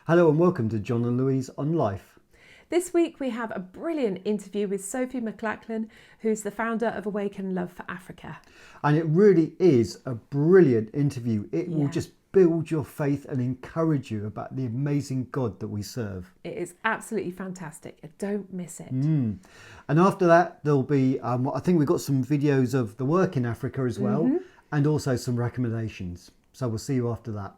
Hello and welcome to John and Louise on Life. This week we have a brilliant interview with Sophie McLachlan, who's the founder of Awaken Love for Africa. And it really is a brilliant interview. It will Yeah. just build your faith and encourage you about the amazing God that we serve. It is absolutely fantastic. Don't miss it. And after that, there'll be, I think we've got some videos of the work in Africa as well, and also some recommendations. So we'll see you after that.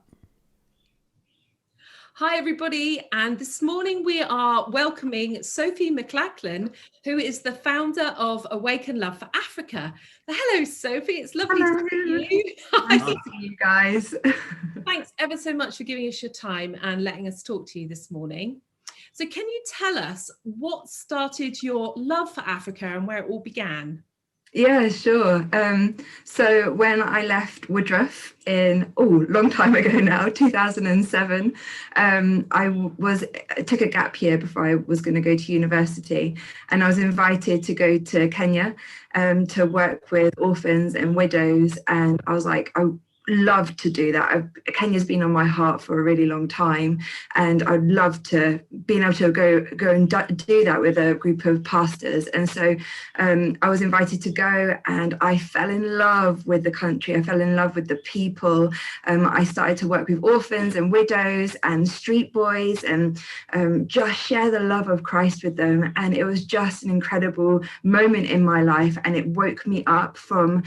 Hi everybody, and this morning we are welcoming Sophie McLachlan, who is the founder of Awaken Love for Africa. Hello Sophie, it's lovely to see you. Nice to see you guys. Thanks ever so much for giving us your time and letting us talk to you this morning. So can you tell us what started your love for Africa and where it all began? Yeah, sure. So when I left Woodruff long time ago now, 2007, I took a gap year before I was going to go to university, and I was invited to go to Kenya to work with orphans and widows, and I was like, I love to do that. Kenya's been on my heart for a really long time, and I'd love to being able to go and do that with a group of pastors. And so I was invited to go, and I fell in love with the country. I fell in love with the people. I started to work with orphans and widows and street boys, and just share the love of Christ with them. And it was just an incredible moment in my life, and it woke me up from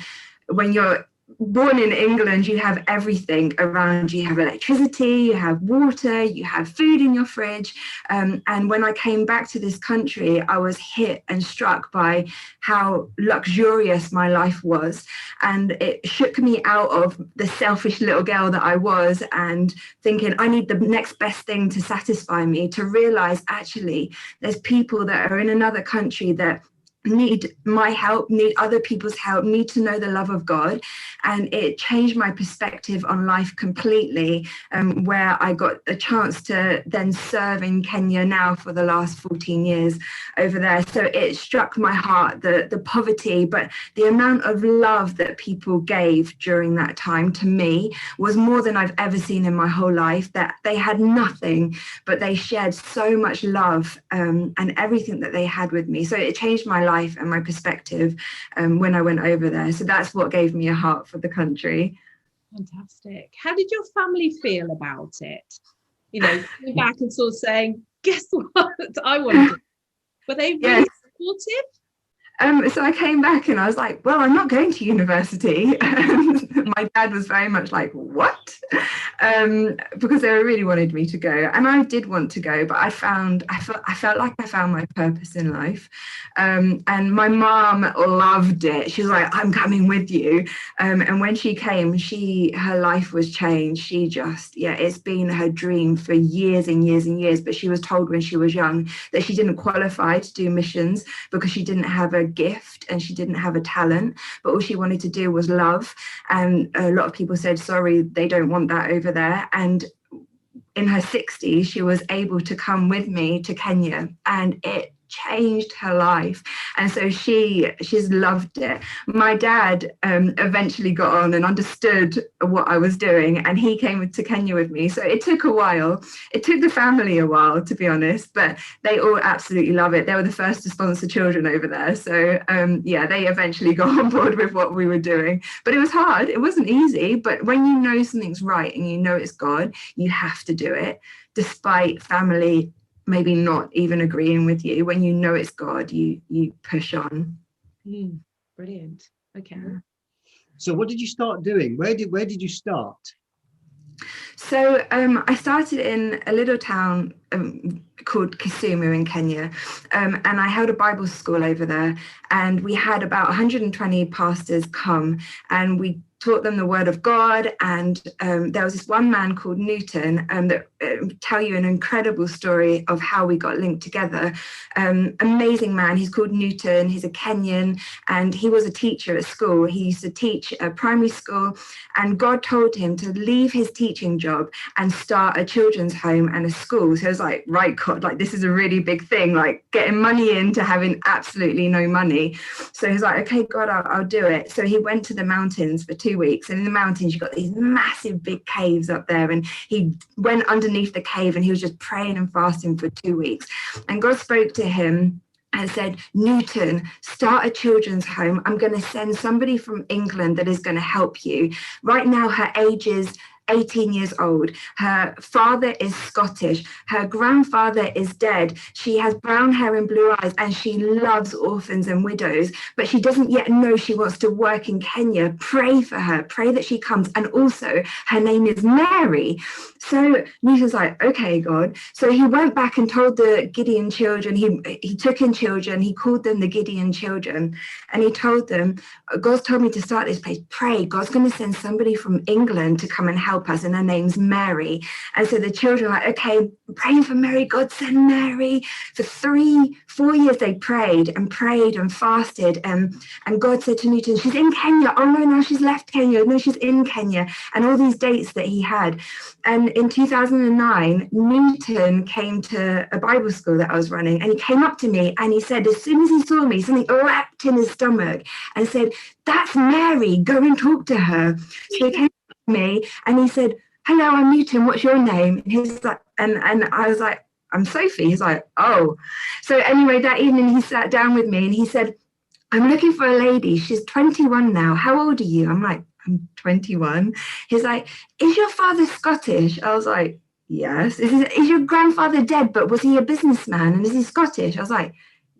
when you're born in England, you have everything around you. You have electricity, you have water, you have food in your fridge. And when I came back to this country, I was hit and struck by how luxurious my life was. And it shook me out of the selfish little girl that I was and thinking I need the next best thing to satisfy me, to realize actually there's people that are in another country that need my help, need other people's help, need to know the love of God. And it changed my perspective on life completely, where I got a chance to then serve in Kenya now for the last 14 years over there. So it struck my heart, the poverty, but the amount of love that people gave during that time to me was more than I've ever seen in my whole life. That they had nothing, but they shared so much love and everything that they had with me. So it changed my life and my perspective when I went over there. So that's what gave me a heart for the country. Fantastic. How did your family feel about it? You know, coming back and sort of saying, guess what? I want to do. Were they really supportive? So I came back and I was like, well, I'm not going to university. My dad was very much like, what? Because they really wanted me to go. And I did want to go, but I felt like I found my purpose in life. And my mom loved it. She was like, I'm coming with you. And when she came, her life was changed. She just, it's been her dream for years and years and years. But she was told when she was young that she didn't qualify to do missions because she didn't have a gift and she didn't have a talent, but all she wanted to do was love. And a lot of people said, sorry, they don't want that over there. And in her 60s, she was able to come with me to Kenya, and it changed her life. And so she's loved it. My dad eventually got on and understood what I was doing, and he came to Kenya with me. So it took a while. It took the family a while, to be honest, but they all absolutely love it. They were the first to sponsor children over there. So they eventually got on board with what we were doing. But it was hard. It wasn't easy. But when you know something's right and you know it's God, you have to do it, despite family maybe not even agreeing with you. When you know it's God, you push on. Brilliant. Okay. So what did you start doing? Where did you start? So I started in a little town called Kisumu in Kenya, and I held a Bible school over there, and we had about 120 pastors come, and we taught them the word of God. And there was this one man called Newton that tell you an incredible story of how we got linked together. Amazing man. He's called Newton. He's a Kenyan, and he was a teacher at school. He used to teach a primary school, and God told him to leave his teaching job and start a children's home and a school. So it was like, right, God, like this is a really big thing, like getting money into having absolutely no money. So he's like, okay, God, I'll do it. So he went to the mountains for 2 weeks, and in the mountains, you've got these massive big caves up there, and he went underneath underneath the cave, and he was just praying and fasting for 2 weeks. And God spoke to him and said, Newton, start a children's home. I'm going to send somebody from England that is going to help you. Right now, her age is 18 years old. Her father is Scottish. Her grandfather is dead. She has brown hair and blue eyes, and she loves orphans and widows, but she doesn't yet know she wants to work in Kenya. Pray for her. Pray that she comes. And also, her name is Mary. So Newton's like, okay, God. So he went back and told the Gideon children, he took in children, he called them the Gideon children, and he told them, God's told me to start this place. Pray. God's going to send somebody from England to come and help us, and her name's Mary. And so the children are like, okay, I'm praying for Mary. God, send Mary. For 4 years they prayed and fasted, and God said to Newton, she's in Kenya. Oh no, now she's left Kenya. No, she's in Kenya. And all these dates that he had. And in 2009, Newton came to a Bible school that I was running, and he came up to me and he said, as soon as he saw me, something leapt in his stomach and said, that's Mary, go and talk to her. So he came up to me and he said, hello, I'm Newton, what's your name? And he's like, and I was like, I'm Sophie. He's like, oh. So anyway, that evening he sat down with me and he said, I'm looking for a lady. She's 21 now. How old are you? I'm like, I'm 21. He's like, is your father Scottish? I was like, yes. Is your grandfather dead, but was he a businessman? And is he Scottish? I was like,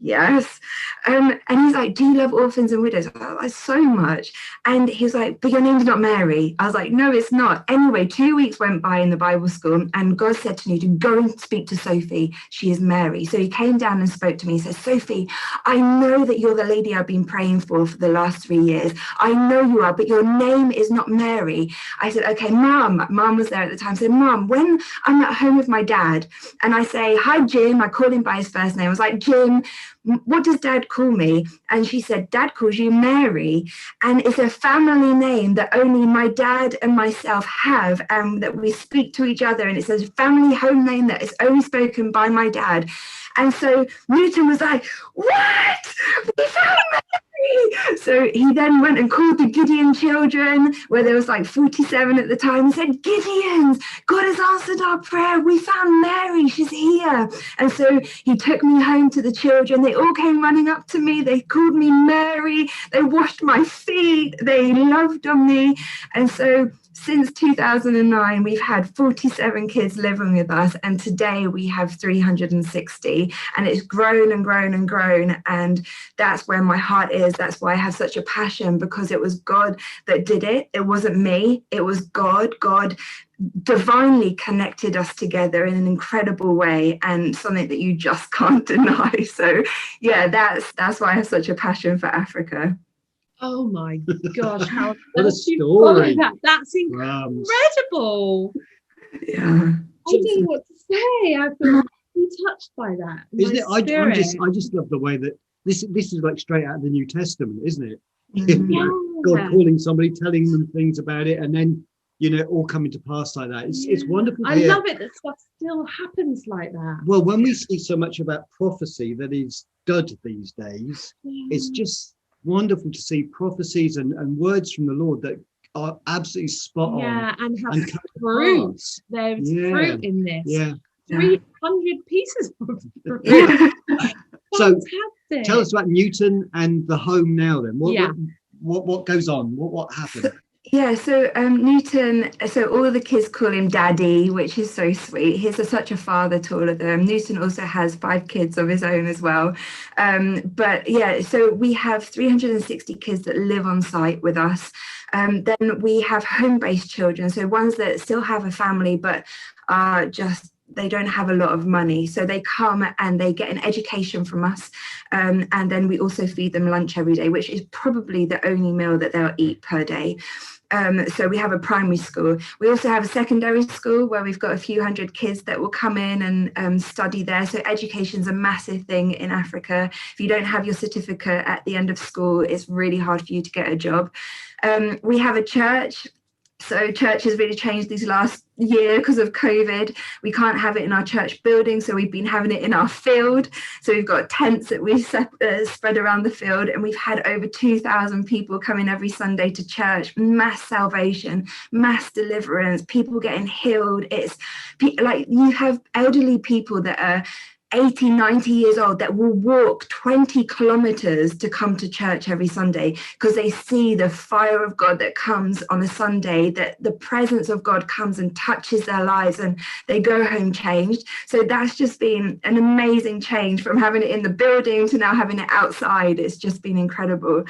yes. And he's like, do you love orphans and widows? I was like, so much. And he was like, but your name's not Mary. I was like, no, it's not. Anyway, 2 weeks went by in the Bible school, and God said to me to go and speak to Sophie. She is Mary. So he came down and spoke to me. He said, Sophie, I know that you're the lady I've been praying for the last 3 years. I know you are, but your name is not Mary. I said, okay, Mom. Mom was there at the time. I said, Mom, when I'm at home with my dad and I say, hi, Jim, I call him by his first name. I was like, Jim, what does Dad call me? And she said, Dad calls you Mary. And it's a family name that only my dad and myself have, and that we speak to each other. And it's a family home name that is only spoken by my dad. And so Newton was like, what? We found Mary! So he then went and called the Gideon children, where there was like 47 at the time, and said, Gideons, God has answered our prayer. We found Mary. She's here. And so he took me home to the children. They all came running up to me. They called me Mary. They washed my feet. They loved on me. And so since 2009, we've had 47 kids living with us, and today we have 360, and it's grown and grown and grown. And that's where my heart is. That's why I have such a passion, because it was God that did it. It wasn't me. It was God. God divinely connected us together in an incredible way, and something that you just can't deny. So yeah, that's why I have such a passion for Africa. Oh my gosh, how what a story. That's incredible. Yeah. I don't know what to say. I feel really touched by that. Isn't it? I just love the way that this is like straight out of the New Testament, isn't it? Mm-hmm. God calling somebody, telling them things about it, and then all coming to pass like that. It's wonderful to I hear. love it that stuff still happens like that. Well, when we see so much about prophecy that is dud these days, it's just wonderful to see prophecies and words from the Lord that are absolutely spot on. Yeah, and have and fruit. There's fruit in this. Yeah. 300 pieces of fruit. So Fantastic. tell us about Newton and the home now then. What goes on? What happened? Yeah, so Newton, so all of the kids call him Daddy, which is so sweet. He's such a father to all of them. Newton also has 5 kids of his own as well. But yeah, so we have 360 kids that live on site with us. Then we have home-based children, so ones that still have a family, but are just, they don't have a lot of money. So they come and they get an education from us. And then we also feed them lunch every day, which is probably the only meal that they'll eat per day. So we have a primary school. We also have a secondary school where we've got a few hundred kids that will come in and study there. So education's a massive thing in Africa. If you don't have your certificate at the end of school, it's really hard for you to get a job. We have a church. So church has really changed these last year because of COVID. We can't have it in our church building, so we've been having it in our field. So we've got tents that we spread around the field, and we've had over 2,000 people coming every Sunday to church. Mass salvation, mass deliverance, people getting healed. It's like you have elderly people that are 80, 90 years old that will walk 20 kilometers to come to church every Sunday because they see the fire of God that comes on a Sunday, that the presence of God comes and touches their lives, and they go home changed. So that's just been an amazing change from having it in the building to now having it outside. It's just been incredible.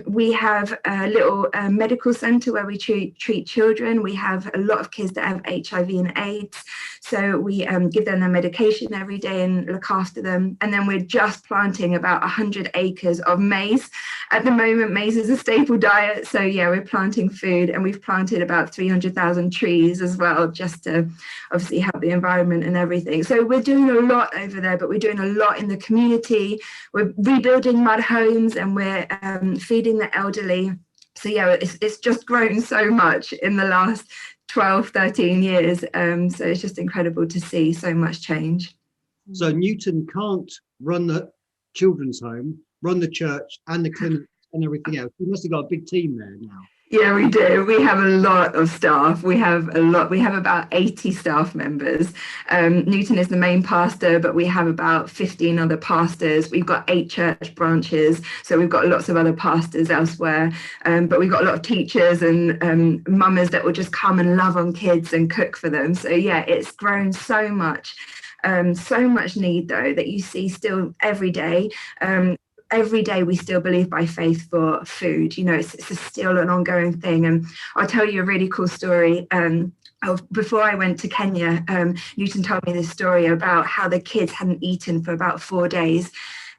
We have a little medical center where we treat children. We have a lot of kids that have HIV and AIDS. So we give them their medication every day and look after them. And then we're just planting about 100 acres of maize. At the moment, maize is a staple diet. So yeah, we're planting food, and we've planted about 300,000 trees as well, just to obviously help the environment and everything. So we're doing a lot over there, but we're doing a lot in the community. We're rebuilding mud homes, and we're feeding the elderly. So yeah, it's just grown so much in the last 12, 13 years. So it's just incredible to see so much change. So Newton can't run the children's home, run the church and the clinic and everything else. You must have got a big team there now. Yeah, we do. We have a lot of staff. We have about 80 staff members. Newton is the main pastor, but we have about 15 other pastors. We've got 8 church branches, so we've got lots of other pastors elsewhere. But we've got a lot of teachers and mamas that will just come and love on kids and cook for them. So yeah, it's grown so much. So much need, though, that you see still every day. Every day we still believe by faith for food. You know, it's still an ongoing thing. And I'll tell you a really cool story. Before I went to Kenya, Newton told me this story about how the kids hadn't eaten for about 4 days.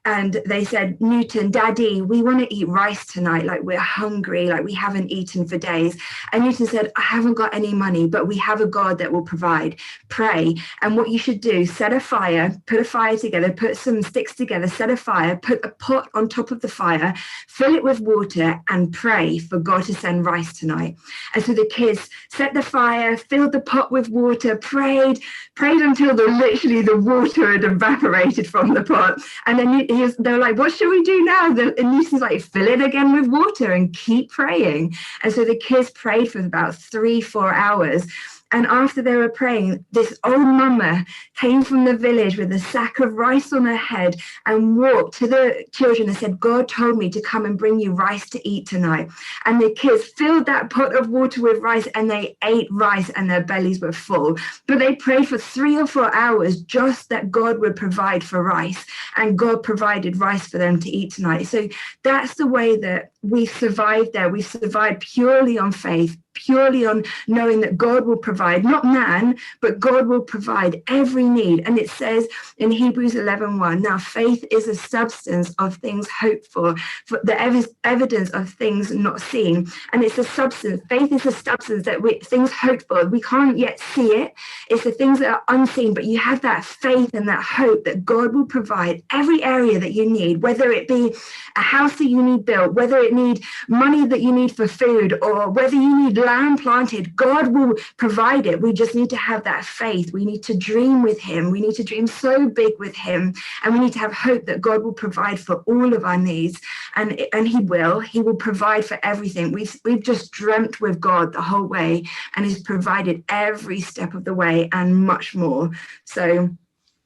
And they said, Newton, Daddy, we want to eat rice tonight. Like, we're hungry, like we haven't eaten for days. And Newton said, I haven't got any money, but we have a God that will provide. Pray. And what you should do, set a fire, put a fire together, put some sticks together, set a fire, put a pot on top of the fire, fill it with water, and pray for God to send rice tonight. And so the kids set the fire, filled the pot with water, prayed until literally the water had evaporated from the pot. And then they were like, what should we do now? And Newton's like, fill it again with water and keep praying. And so the kids prayed for about 3-4 hours. And after they were praying, this old mama came from the village with a sack of rice on her head and walked to the children and said, God told me to come and bring you rice to eat tonight. And the kids filled that pot of water with rice, and they ate rice and their bellies were full. But they prayed for 3 or 4 hours just that God would provide for rice. And God provided rice for them to eat tonight. So that's the way that we've survived there. We've survived purely on faith, purely on knowing that God will provide, not man, but God will provide every need. And it says in Hebrews 11:1, now faith is a substance of things hoped for the evidence of things not seen. And it's a substance. Faith is a substance that things hoped for. We can't yet see it. It's the things that are unseen, but you have that faith and that hope that God will provide every area that you need, whether it be a house that you need built, whether it need money that you need for food, or whether you need land planted. God will provide it. We just need to have that faith. We need to dream with him. We need to dream so big with him, and we need to have hope that God will provide for all of our needs, and he will provide for everything. We've just dreamt with God the whole way, and he's provided every step of the way and much more. So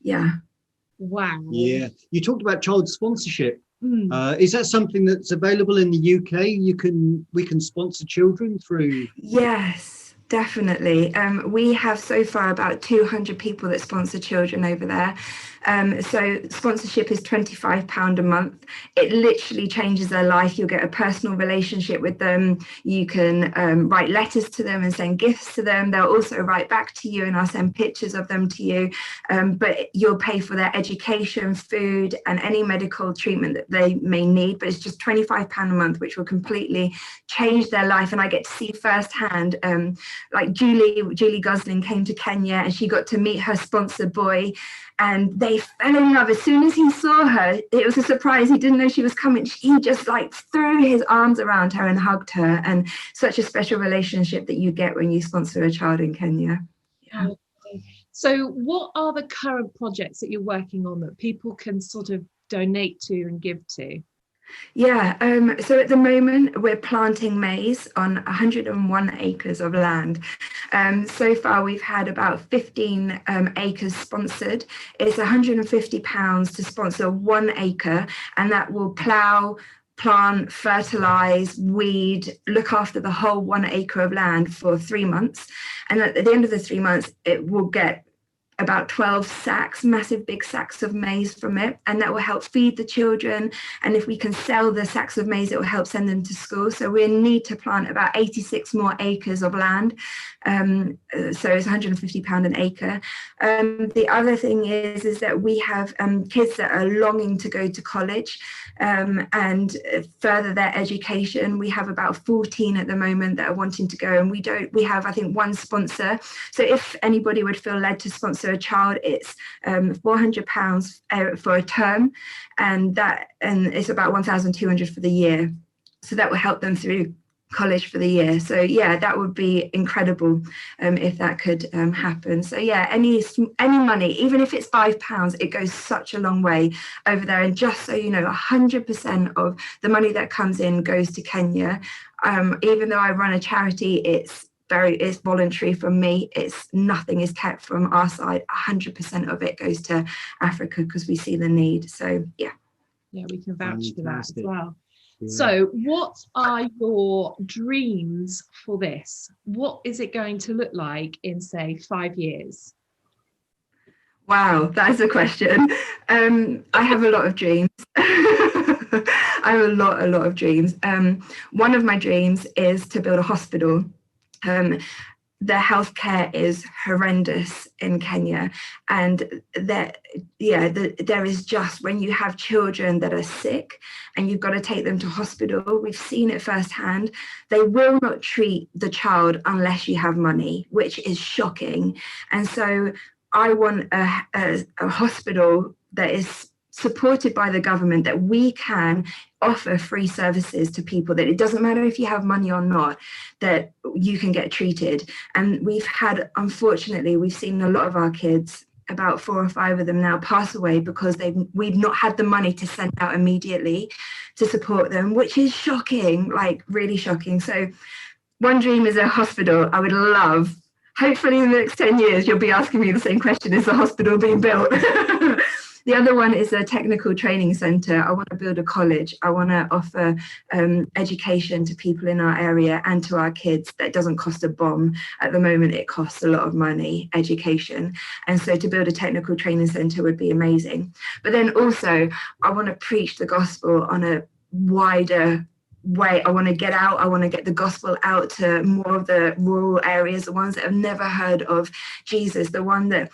yeah. Wow. Yeah, you talked about child sponsorship. Is that something that's available in the UK? We can sponsor children through? Yes, definitely. We have so far about 200 people that sponsor children over there. So sponsorship is £25 a month. It literally changes their life. You'll get a personal relationship with them. You can write letters to them and send gifts to them. They'll also write back to you, and I'll send pictures of them to you. But you'll pay for their education, food, and any medical treatment that they may need. But it's just £25 a month, which will completely change their life. And I get to see firsthand, like Julie Gosling came to Kenya, and she got to meet her sponsor boy. and they fell in love. As soon as he saw her, it was a surprise. He didn't know she was coming. He just like threw his arms around her and hugged her, and such a special relationship that you get when you sponsor a child in Kenya. Yeah. So what are the current projects that you're working on that people can sort of donate to and give to? Yeah, so at the moment we're planting maize on 101 acres of land. So far we've had about 15 acres sponsored. It's £150 to sponsor 1 acre, and that will plough, plant, fertilize, weed, look after the whole 1 acre of land for 3 months. And at the end of the 3 months, it will get about 12 sacks, massive big sacks of maize from it, and that will help feed the children. And if we can sell the sacks of maize, it will help send them to school. So we need to plant about 86 more acres of land. So it's £150 an acre. The other thing is that we have kids that are longing to go to college and further their education. We have about 14 at the moment that are wanting to go, and we have, I think, 1 sponsor. So if anybody would feel led to sponsor a child, it's £400 for a term, and it's about 1,200 for the year. So that will help them through college for the year. So yeah, that would be incredible if that could happen. So yeah, any money, even if it's £5, it goes such a long way over there. And just so you know, 100% of the money that comes in goes to Kenya. Even though I run a charity, it's voluntary from me. Nothing is kept from our side. 100% of it goes to Africa because we see the need. So yeah, we can vouch for that as well. Yeah. So what are your dreams for this? What is it going to look like in, say, 5 years? Wow, that's a question. I have a lot of dreams. I have a lot of dreams. One of my dreams is to build a hospital. The healthcare is horrendous in Kenya, and there is just, when you have children that are sick and you've got to take them to hospital, we've seen it firsthand. They will not treat the child unless you have money, which is shocking. And so I want a hospital that is supported by the government, that we can offer free services to people, that it doesn't matter if you have money or not, that you can get treated. And unfortunately, we've seen a lot of our kids, about 4 or 5 of them now, pass away because we've not had the money to send out immediately to support them, which is shocking, like really shocking. So one dream is a hospital. I would love, hopefully in the next 10 years, you'll be asking me the same question, is the hospital being built? The other one is a technical training centre. I want to build a college. I want to offer education to people in our area and to our kids that doesn't cost a bomb. At the moment, it costs a lot of money, education. And so to build a technical training centre would be amazing. But then also, I want to preach the gospel on a wider way. I want to get out. I want to get the gospel out to more of the rural areas, the ones that have never heard of Jesus, the one that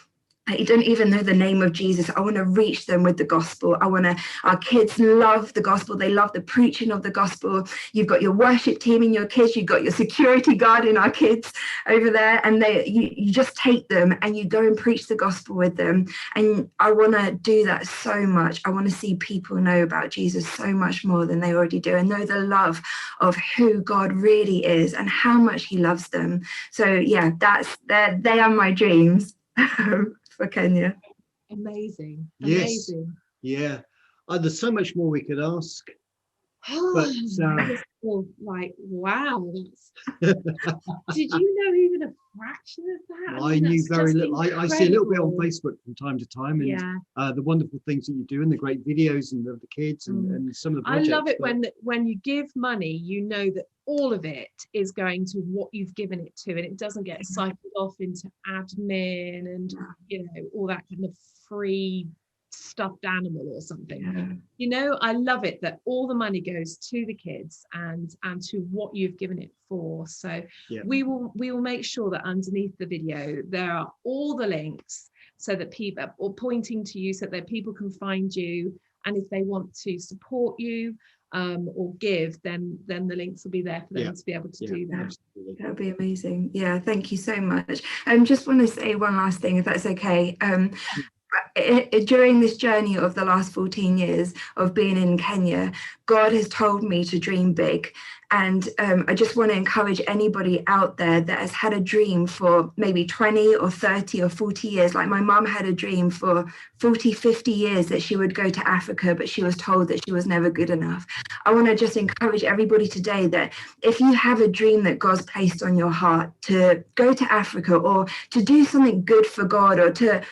they don't even know the name of Jesus. I want to reach them with the gospel. Our kids love the gospel. They love the preaching of the gospel. You've got your worship team in your kids. You've got your security guard in our kids over there. And you just take them and you go and preach the gospel with them. And I want to do that so much. I want to see people know about Jesus so much more than they already do, and know the love of who God really is and how much he loves them. So yeah, they are my dreams. For Kenya. Amazing. Yes. Yeah. There's so much more we could ask. But like, wow. Did you know even a fraction of that? I knew very little. I see a little bit on Facebook from time to time, and the wonderful things that you do, and the great videos, and the kids, and some of the projects. I love it when you give money, you know that all of it is going to what you've given it to, and it doesn't get cycled off into admin and all that kind of free stuffed animal or something. I love it that all the money goes to the kids and to what you've given it for. So we will make sure that underneath the video there are all the links, so that people are pointing to you, so that people can find you, and if they want to support you or give, then the links will be there for them to be able to do that. That would be amazing. Yeah, thank you so much. Just want to say one last thing, if that's okay. during this journey of the last 14 years of being in Kenya, God has told me to dream big. And I just want to encourage anybody out there that has had a dream for maybe 20 or 30 or 40 years. Like my mum had a dream for 40, 50 years that she would go to Africa, but she was told that she was never good enough. I want to just encourage everybody today that if you have a dream that God's placed on your heart to go to Africa or to do something good for God or to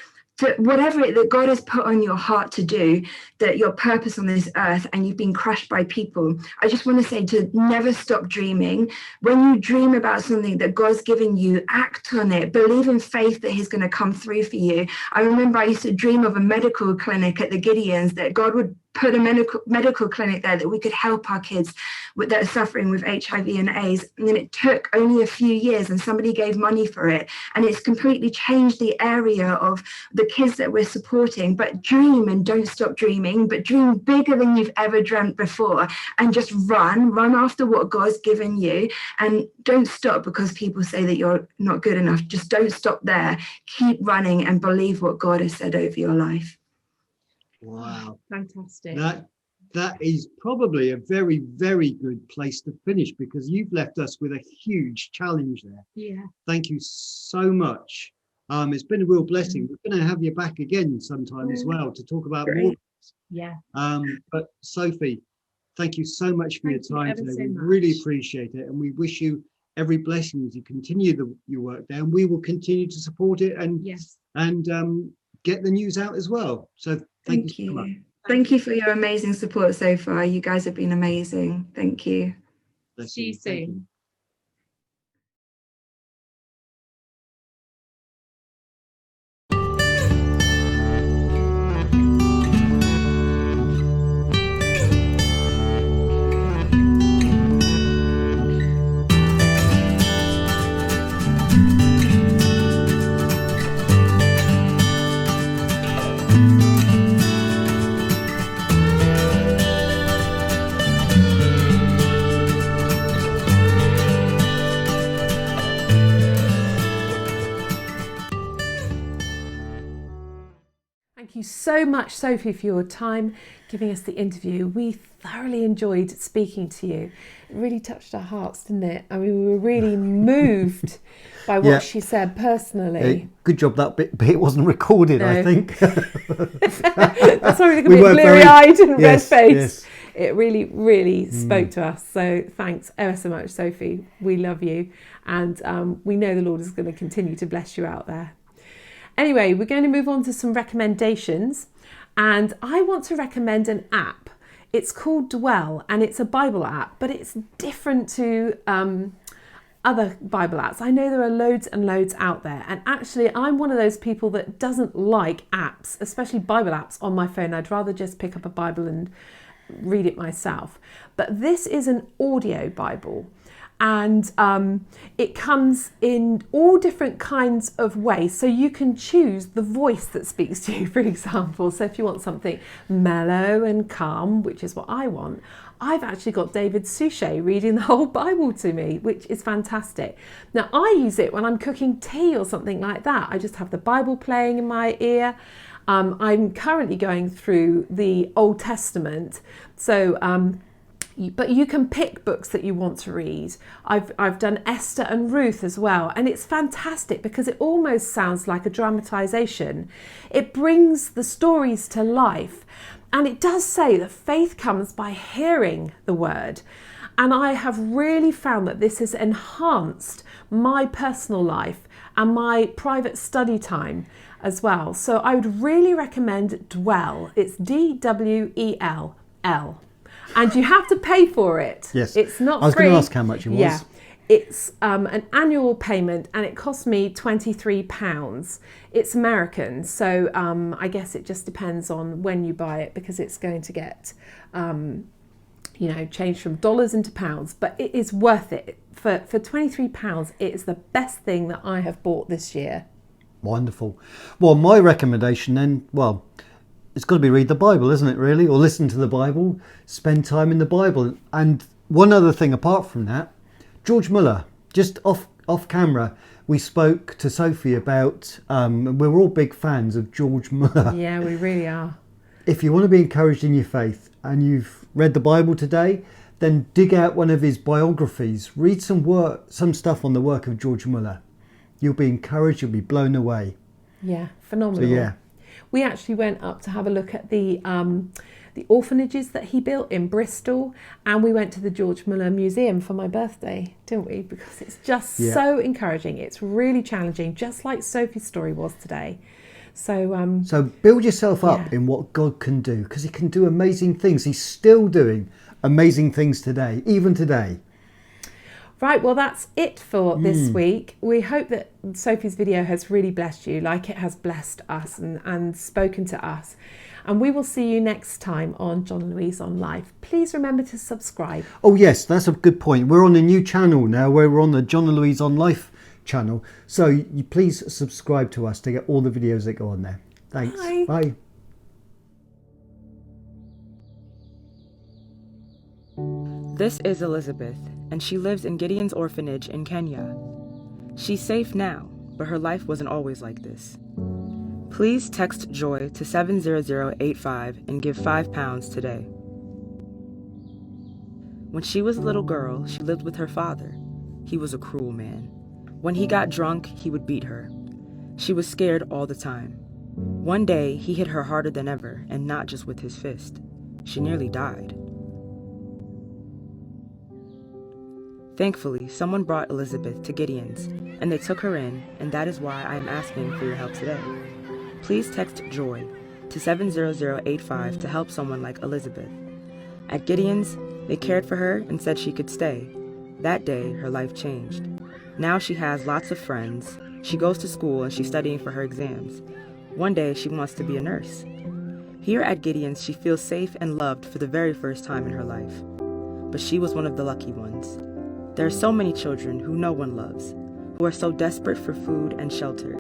whatever that God has put on your heart to do, that your purpose on this earth, and you've been crushed by people, I just want to say to never stop dreaming. When you dream about something that God's given you, act on it. Believe in faith that he's going to come through for you. I remember I used to dream of a medical clinic at the Gideons, that God would put a medical clinic there that we could help our kids that are suffering with HIV and AIDS. And then it took only a few years and somebody gave money for it. And it's completely changed the area of the kids that we're supporting. But dream and don't stop dreaming, but dream bigger than you've ever dreamt before, and just run after what God's given you. And don't stop because people say that you're not good enough. Just don't stop there. Keep running and believe what God has said over your life. Wow. Fantastic. That is probably a very, very good place to finish, because you've left us with a huge challenge there. Yeah. Thank you so much. It's been a real blessing. We're going to have you back again sometime as well to talk about more. Yeah. But Sophie, thank you so much for your time today. We really appreciate it, and we wish you every blessing as you continue your work there, and we will continue to support it and get the news out as well. So thank you so much. Thank you for your amazing support so far. You guys have been amazing. Thank you. See you soon. Thank you so much, Sophie, for your time giving us the interview. We thoroughly enjoyed speaking to you. It really touched our hearts, didn't it? I mean, we were really moved by what she said personally. Good job that bit wasn't recorded, I think. That's why we look a bit bleary-eyed and red-faced. Yes. It really, really spoke to us. So thanks ever so much, Sophie. We love you. And we know the Lord is going to continue to bless you out there. Anyway, we're going to move on to some recommendations, and I want to recommend an app. It's called Dwell, and it's a Bible app, but it's different to other Bible apps. I know there are loads and loads out there, and actually I'm one of those people that doesn't like apps, especially Bible apps on my phone. I'd rather just pick up a Bible and read it myself. But this is an audio Bible. And it comes in all different kinds of ways. So you can choose the voice that speaks to you, for example. So if you want something mellow and calm, which is what I want, I've actually got David Suchet reading the whole Bible to me, which is fantastic. Now, I use it when I'm cooking tea or something like that. I just have the Bible playing in my ear. I'm currently going through the Old Testament. So, but you can pick books that you want to read. I've done Esther and Ruth as well, and it's fantastic because it almost sounds like a dramatization. It brings the stories to life, and it does say that faith comes by hearing the word. And I have really found that this has enhanced my personal life and my private study time as well. So I would really recommend Dwell. It's Dwell. And you have to pay for it. Yes. It's not free. I was going to ask how much it was. Yeah. It's an annual payment, and it cost me £23. It's American, so I guess it just depends on when you buy it, because it's going to get, changed from dollars into pounds. But it is worth it. For £23, it is the best thing that I have bought this year. Wonderful. Well, my recommendation then, it's got to be read the Bible, isn't it, really? Or listen to the Bible, spend time in the Bible. And one other thing apart from that, George Muller, just off off camera, we spoke to Sophie about, we're all big fans of George Muller. Yeah, we really are. If you want to be encouraged in your faith and you've read the Bible today, then dig out one of his biographies. Read some stuff on the work of George Muller. You'll be encouraged, you'll be blown away. Yeah, phenomenal. So, yeah. We actually went up to have a look at the orphanages that he built in Bristol, and we went to the George Muller Museum for my birthday, didn't we? Because it's just so encouraging. It's really challenging, just like Sophie's story was today. So build yourself up in what God can do, because he can do amazing things. He's still doing amazing things today, even today. Right, well, that's it for this week. We hope that Sophie's video has really blessed you, like it has blessed us and spoken to us. And we will see you next time on John and Louise on Live. Please remember to subscribe. Oh yes, that's a good point. We're on a new channel now, where we're on the John and Louise on Life channel. So you please subscribe to us to get all the videos that go on there. Thanks. Bye. Bye. This is Elizabeth, and she lives in Gideon's orphanage in Kenya. She's safe now, but her life wasn't always like this. Please text JOY to 70085 and give £5 today. When she was a little girl, she lived with her father. He was a cruel man. When he got drunk, he would beat her. She was scared all the time. One day, he hit her harder than ever, and not just with his fist. She nearly died. Thankfully, someone brought Elizabeth to Gideon's, and they took her in, and that is why I am asking for your help today. Please text JOY to 70085 to help someone like Elizabeth. At Gideon's, they cared for her and said she could stay. That day, her life changed. Now she has lots of friends. She goes to school and she's studying for her exams. One day, she wants to be a nurse. Here at Gideon's, she feels safe and loved for the very first time in her life. But she was one of the lucky ones. There are so many children who no one loves, who are so desperate for food and shelter,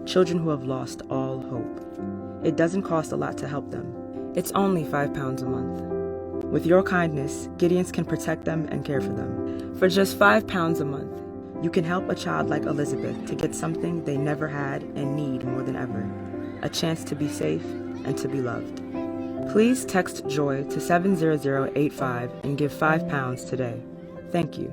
children who have lost all hope. It doesn't cost a lot to help them. It's only £5 a month. With your kindness, Gideon's can protect them and care for them. For just £5 a month, you can help a child like Elizabeth to get something they never had and need more than ever, a chance to be safe and to be loved. Please text JOY to 70085 and give £5 today. Thank you.